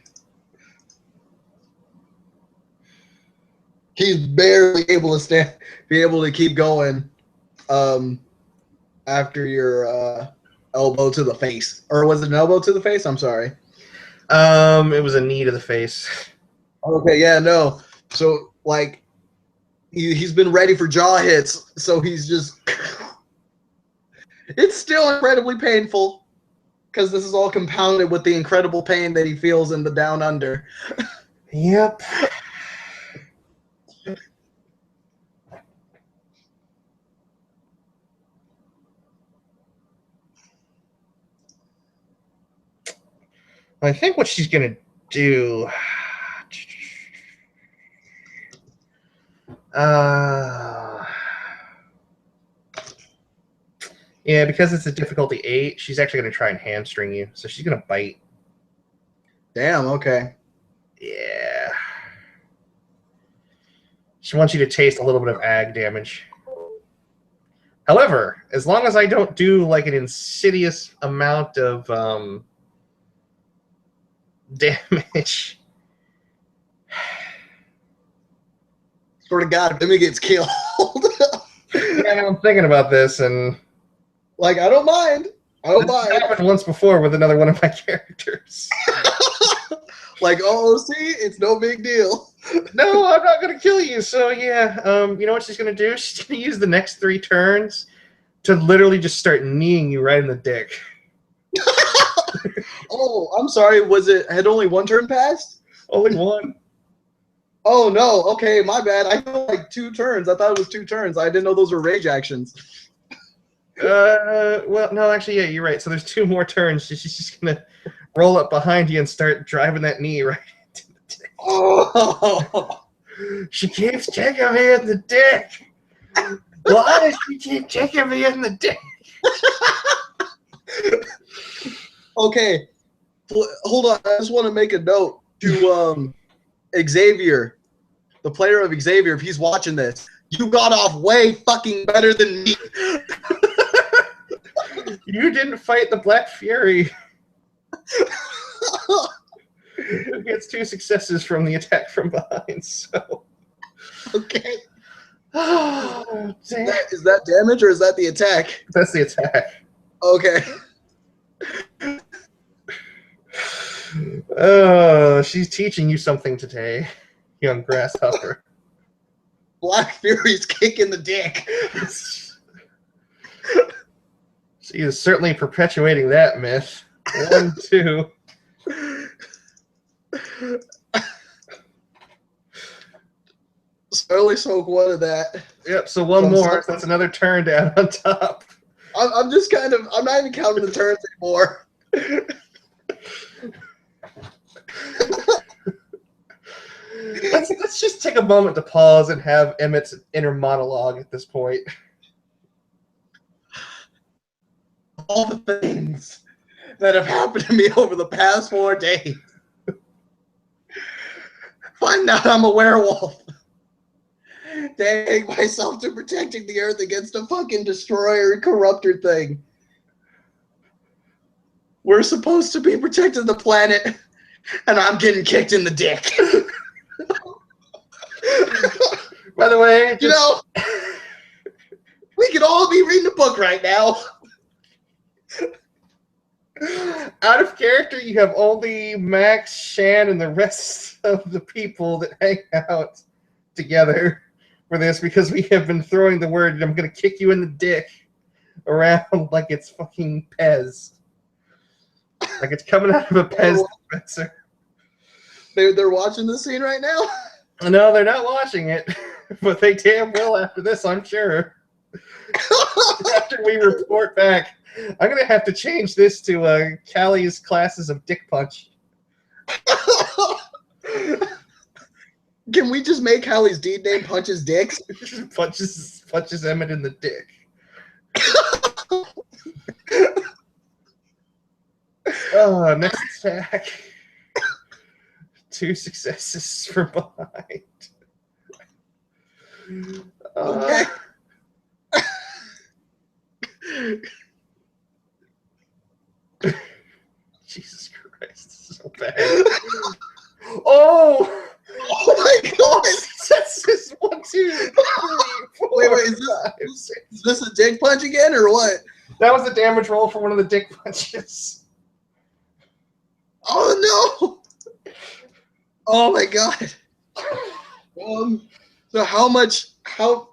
He's barely able to be able to keep going after your elbow to the face. Or was it an elbow to the face? I'm sorry. It was a knee to the face. Okay, yeah, no. So, like, he's been ready for jaw hits, so he's just... It's still incredibly painful, because this is all compounded with the incredible pain that he feels in the down under. Yep. I think what she's going to do... yeah, because it's a difficulty 8, she's actually going to try and hamstring you. So she's going to bite. Damn, okay. Yeah. She wants you to taste a little bit of ag damage. However, as long as I don't do like an insidious amount of damage... Swear to God, if Emmy gets killed. Yeah, I'm thinking about this, and... Like, I don't mind. This happened once before with another one of my characters. Like, oh, see, it's no big deal. No, I'm not going to kill you. So, yeah, you know what she's going to do? She's going to use the next 3 turns to literally just start kneeing you right in the dick. Oh, I'm sorry. Had only 1 turn passed? Only 1. Oh, no. Okay, my bad. I feel like 2 turns. I thought it was 2 turns. I didn't know those were rage actions. Well, no, actually, yeah, you're right. So there's 2 more turns. She's just going to roll up behind you and start driving that knee right into the dick. Oh. She keeps kicking me in the dick. Why does she keep kicking me in the dick? Okay. Hold on. I just want to make a note to Xavier, the player of Xavier, if he's watching this. You got off way fucking better than me. You didn't fight the Black Fury. Who gets 2 successes from the attack from behind, so... Okay. Oh, damn. Is that damage or is that the attack? That's the attack. Okay. Oh, she's teaching you something today, young grasshopper. Black Fury's kicking the dick. She is certainly perpetuating that myth. 1, 2. So I only soak one of that. Yep, so one more. So that's another turn to add on top. I'm just kind of, I'm not even counting the turns anymore. Let's just take a moment to pause and have Emmett's inner monologue at this point. All the things that have happened to me over the past 4 days. Find out I'm a werewolf. Dedicating myself to protecting the earth against a fucking destroyer and corruptor thing. We're supposed to be protecting the planet, and I'm getting kicked in the dick. By the way, you know, we could all be reading a book right now. Out of character, you have only Max, Shan, and the rest of the people that hang out together for this, because we have been throwing the word, I'm going to kick you in the dick, around like it's fucking Pez. Like it's coming out of a Pez dispenser. They're watching this scene right now? No, they're not watching it, but they damn will after this, I'm sure. After we report back, I'm going to have to change this to Callie's classes of dick punch. Can we just make Callie's deed name Punches Dicks? punches Emmett in the dick. Next attack. 2 successes for behind. Okay. Jesus Christ, this is so bad. Oh! Oh my god! That's just 1, 2, 3, 4. Wait, is this a dick punch again, or what? That was the damage roll for one of the dick punches. Oh no! Oh my god! So how much?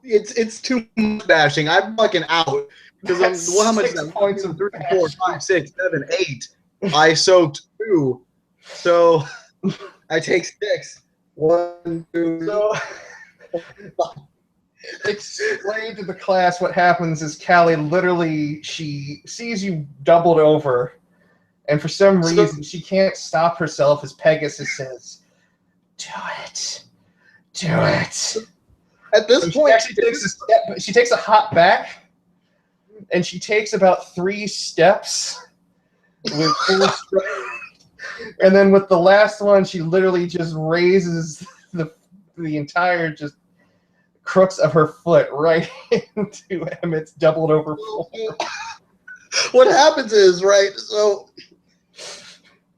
It's too much bashing. I'm fucking out because how much is that? Points of 3, 4, 5, 6, 7, 8. I soaked 2, so I take 6. 1, 2. So, explain to the class what happens is Callie literally, she sees you doubled over, and for some reason she can't stop herself as Pegasus says, "Do it, do it." At this point, she takes a hop back, and she takes about 3 steps with full stride. And then with the last one, she literally just raises the entire just crooks of her foot right into Emmett's doubled over floor. What happens is, right, so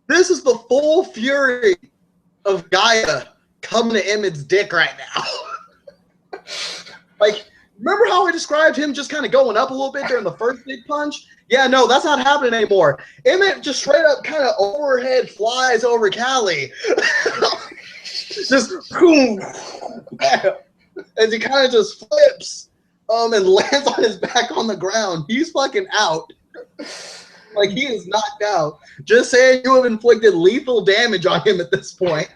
this is the full fury of Gaia coming to Emmett's dick right now. Like, remember how I described him just kind of going up a little bit during the first big punch? Yeah, no, that's not happening anymore. Emmett just straight up kind of overhead flies over Callie. Just boom. As he kind of just flips and lands on his back on the ground. He's fucking out. Like, he is knocked out. Just saying, you have inflicted lethal damage on him at this point.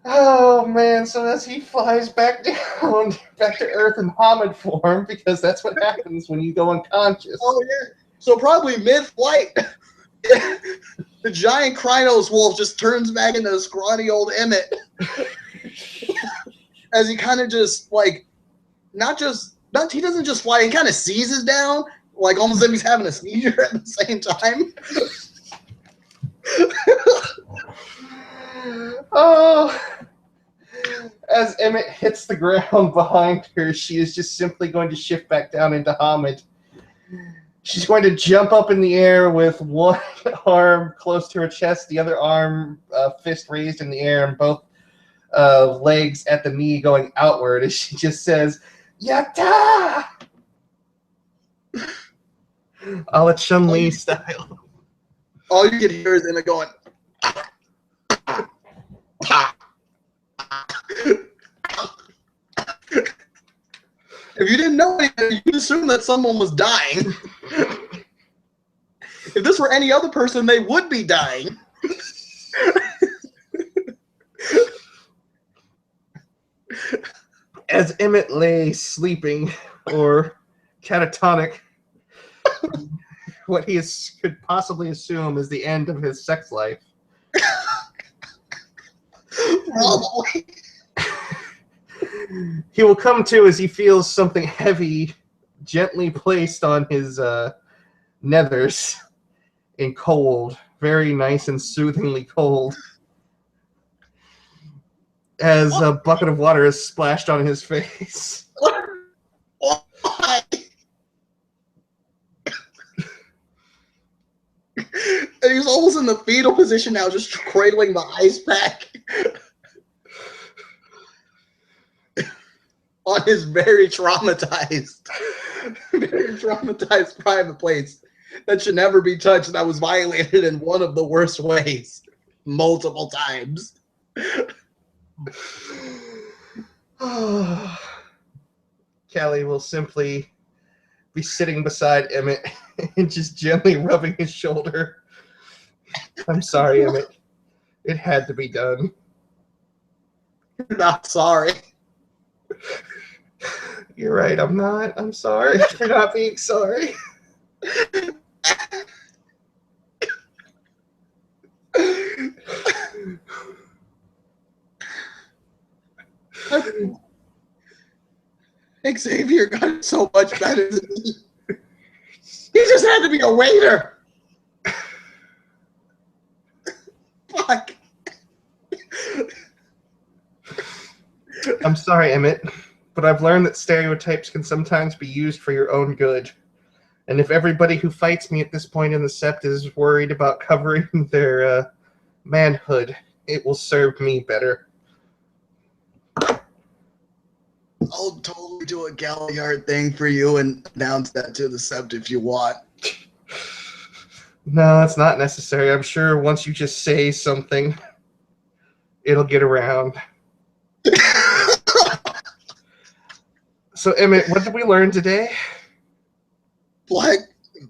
Oh man, so as he flies back down, back to Earth in Hamid form, because that's what happens when you go unconscious. Oh yeah. So probably mid-flight, the giant Krynos wolf just turns back into a scrawny old Emmett. As he kind of just, like, he doesn't just fly, he kind of seizes down, like almost as if he's having a seizure at the same time. Oh, as Emmett hits the ground behind her, she is just simply going to shift back down into Hamid. She's going to jump up in the air with one arm close to her chest, the other arm, fist raised in the air, and both legs at the knee going outward as she just says, "Yatta!" a la Chun-Li style. All you can hear is Emmett going. If you didn't know anything, you'd assume that someone was dying. If this were any other person, they would be dying. As Emmett lay sleeping or catatonic, what he could possibly assume is the end of his sex life. Probably. He will come to as he feels something heavy gently placed on his nethers and cold, very nice and soothingly cold, as a bucket of water is splashed on his face. Why? And he's almost in the fetal position now, just cradling the ice pack on his very traumatized private place that should never be touched, that was violated in one of the worst ways multiple times. Kallie will simply be sitting beside Emmett and just gently rubbing his shoulder. I'm sorry, Emmett. It had to be done. You're not sorry. You're right, I'm not. I'm sorry for not being sorry. Xavier got so much better than me. He just had to be a waiter. Fuck. I'm sorry, Emmett, but I've learned that stereotypes can sometimes be used for your own good. And if everybody who fights me at this point in the sept is worried about covering their manhood, it will serve me better. I'll totally do a Galliard thing for you and announce that to the sept if you want. No, it's not necessary. I'm sure once you just say something, it'll get around. So, Emmett, what did we learn today? Black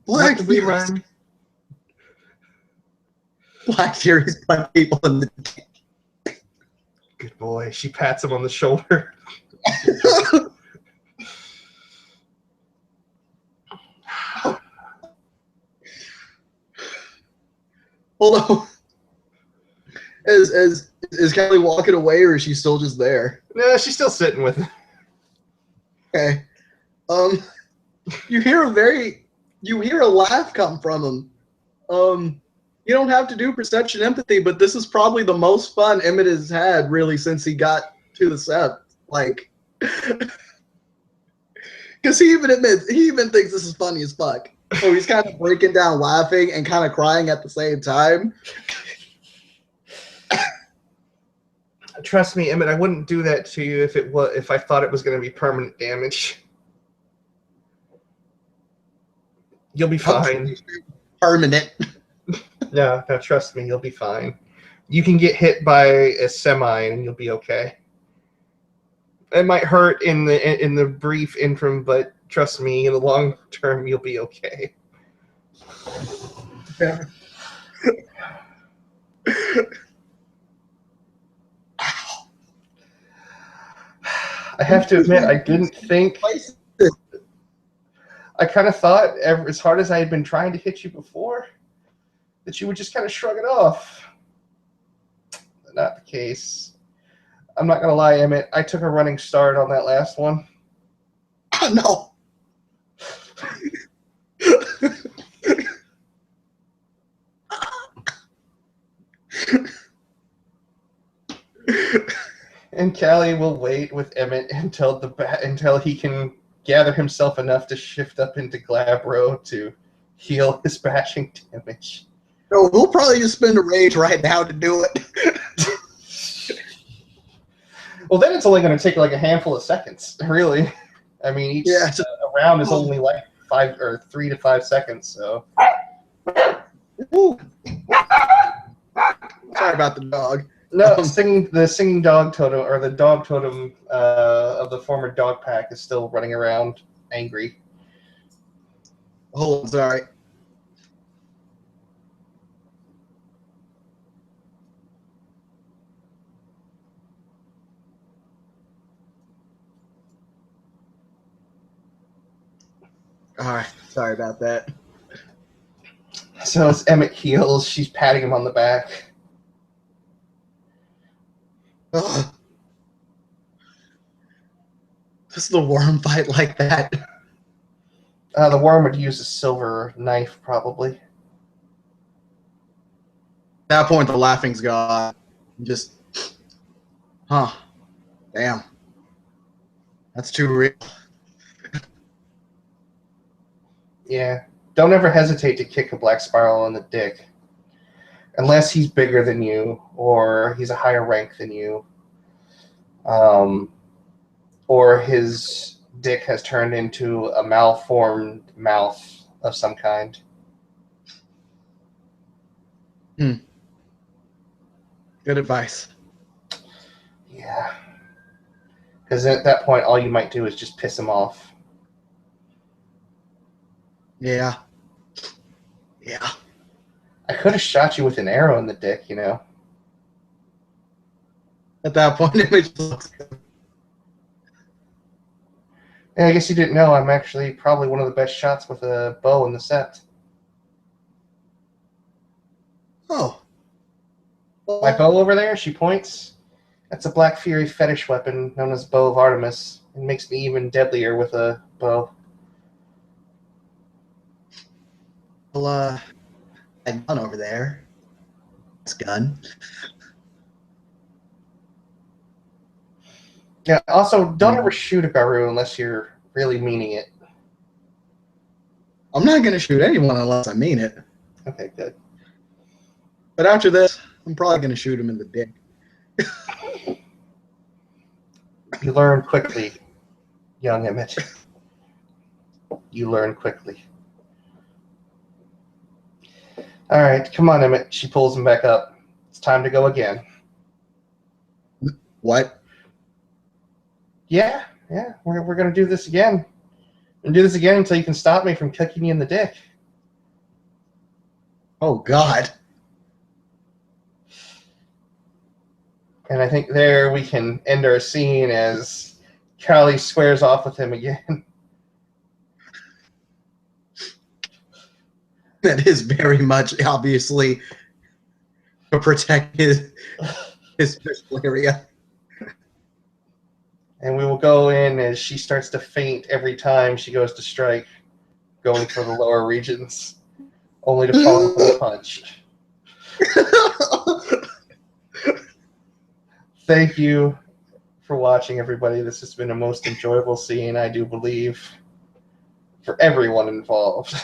What did we learn? Black Furies punch people in the dick. Good boy. She pats him on the shoulder. Hold on. Is Kallie walking away, or is she still just there? No, she's still sitting with him. Okay. You hear a laugh come from him. You don't have to do perception empathy, but this is probably the most fun Emmett has had really since he got to the sept. Like, because he even thinks this is funny as fuck. So he's kind of breaking down laughing and kind of crying at the same time. Trust me, Emmett, I wouldn't do that to you if I thought it was going to be permanent damage. You'll be fine. Permanent. No, trust me, you'll be fine. You can get hit by a semi and you'll be okay. It might hurt in the brief interim, but trust me, in the long term, you'll be okay. Yeah. I have to admit, I didn't think. I kind of thought, as hard as I had been trying to hit you before, that you would just kind of shrug it off. But not the case. I'm not going to lie, Emmett. I took a running start on that last one. Oh, no. And Kallie will wait with Emmett until he can gather himself enough to shift up into Glabro to heal his bashing damage. No, we'll probably just spend a rage right now to do it. Well, then it's only going to take like a handful of seconds, really. I mean, each round is only like 3 to 5 seconds. So. Ooh. Sorry about the dog. No, the singing dog totem, or the dog totem of the former dog pack, is still running around, angry. Hold on, sorry. All right, sorry about that. So as Emmett heals, she's patting him on the back. Ugh. Does the worm fight like that? The worm would use a silver knife, probably. At that point, the laughing's gone. Just, damn. That's too real. Yeah. Don't ever hesitate to kick a black spiral in the dick. Unless he's bigger than you, or he's a higher rank than you. Or his dick has turned into a malformed mouth of some kind. Good advice. Yeah. Because at that point, all you might do is just piss him off. Yeah. Yeah. I could have shot you with an arrow in the dick, you know. At that point, it makes looks good. Yeah, I guess you didn't know I'm actually probably one of the best shots with a bow in the set. Oh. My bow over there, she points. That's a Black Fury fetish weapon known as Bow of Artemis. It makes me even deadlier with a bow. Well, that gun over there. This gun. Yeah, also, don't ever shoot a Garou unless you're really meaning it. I'm not going to shoot anyone unless I mean it. Okay, good. But after this, I'm probably going to shoot him in the dick. You learn quickly, young Emmett. You learn quickly. All right, come on, Emmett. She pulls him back up. It's time to go again. What? Yeah, we're going to do this again. We're going to do this again until you can stop me from kicking you in the dick. Oh, God. And I think there we can end our scene as Kallie squares off with him again. That is very much, obviously, to protect his physical area. And we will go in as she starts to faint every time she goes to strike, going for the lower regions, only to fall with a punch. Thank you for watching, everybody. This has been a most enjoyable scene, I do believe, for everyone involved.